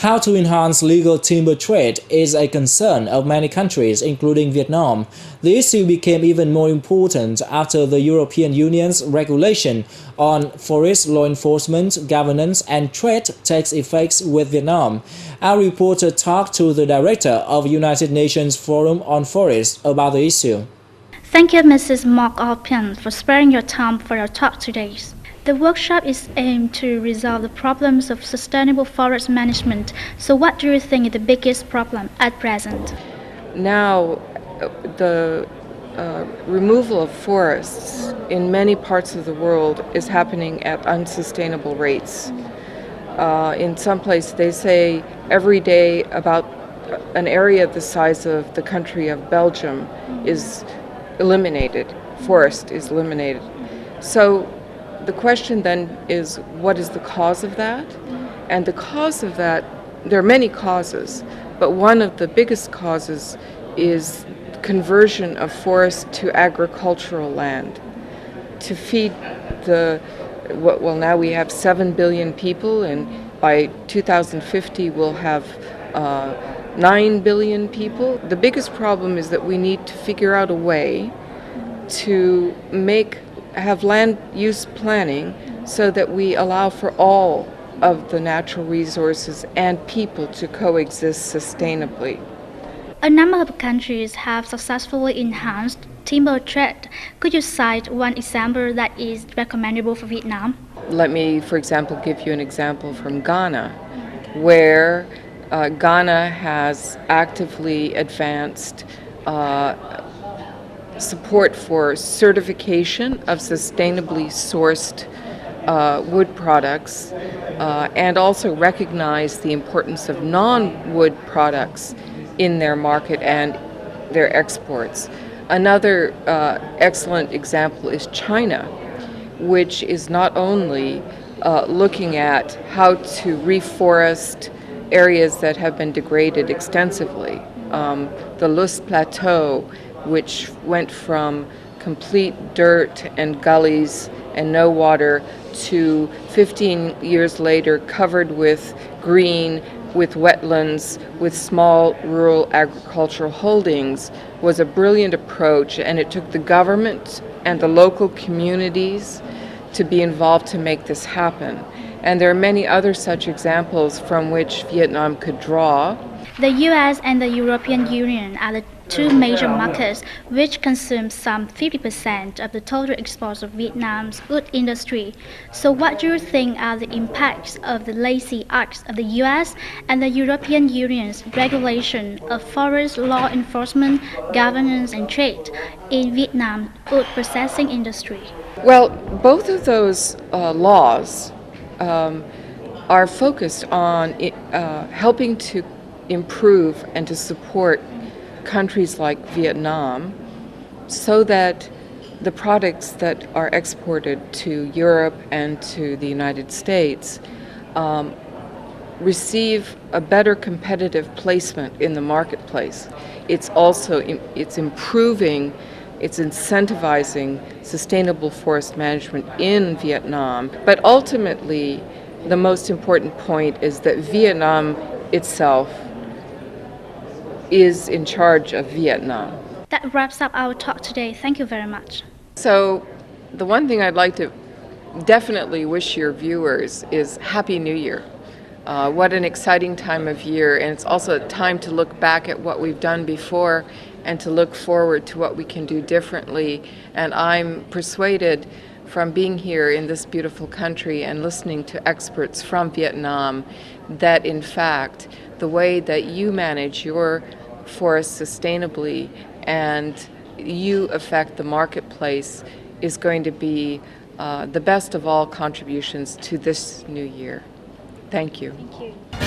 How to enhance legal timber trade is a concern of many countries, including Vietnam. The issue became even more important after the European Union's regulation on forest law enforcement, governance, and trade takes effect with Vietnam. Our reporter talked to the director of United Nations Forum on Forests about the issue. Thank you, Mrs. Mark Alpian, for sparing your time for your talk today. The workshop is aimed to resolve the problems of sustainable forest management. So what do you think is the biggest problem at present? Now, the removal of forests in many parts of the world is happening at unsustainable rates. In some places, they say every day about an area the size of the country of Belgium is eliminated, forest is eliminated. So the question then is, what is the cause of that? And the cause of that, there are many causes, but one of the biggest causes is conversion of forest to agricultural land to feed now we have 7 billion people, and by 2050 we'll have 9 billion people. The biggest problem is that we need to figure out a way to have land use planning so that we allow for all of the natural resources and people to coexist sustainably. A number of countries have successfully enhanced timber trade. Could you cite one example that is recommendable for Vietnam? Let me, for example, give you an example from Ghana, where Ghana has actively advanced support for certification of sustainably sourced wood products and also recognize the importance of non-wood products in their market and their exports. Another excellent example is China, which is not only looking at how to reforest areas that have been degraded extensively. The Lust Plateau, which went from complete dirt and gullies and no water to 15 years later covered with green, with wetlands, with small rural agricultural holdings, was a brilliant approach, and it took the government and the local communities to be involved to make this happen. And there are many other such examples from which Vietnam could draw. The US and the European Union are the two major markets which consume some 50% of the total exports of Vietnam's wood industry. So what do you think are the impacts of the lazy acts of the US and the European Union's regulation of forest law enforcement, governance and trade in Vietnam's wood processing industry? Well, both of those laws are focused on helping to improve and to support countries like Vietnam so that the products that are exported to Europe and to the United States receive a better competitive placement in the marketplace. It's improving, it's incentivizing sustainable forest management in Vietnam. But ultimately, the most important point is that Vietnam itself is in charge of Vietnam. That wraps up our talk today. Thank you very much. So the one thing I'd like to definitely wish your viewers is Happy New Year. What an exciting time of year, and it's also a time to look back at what we've done before and to look forward to what we can do differently. And I'm persuaded from being here in this beautiful country and listening to experts from Vietnam that in fact the way that you manage your forests sustainably and you affect the marketplace is going to be the best of all contributions to this new year. Thank you. Thank you.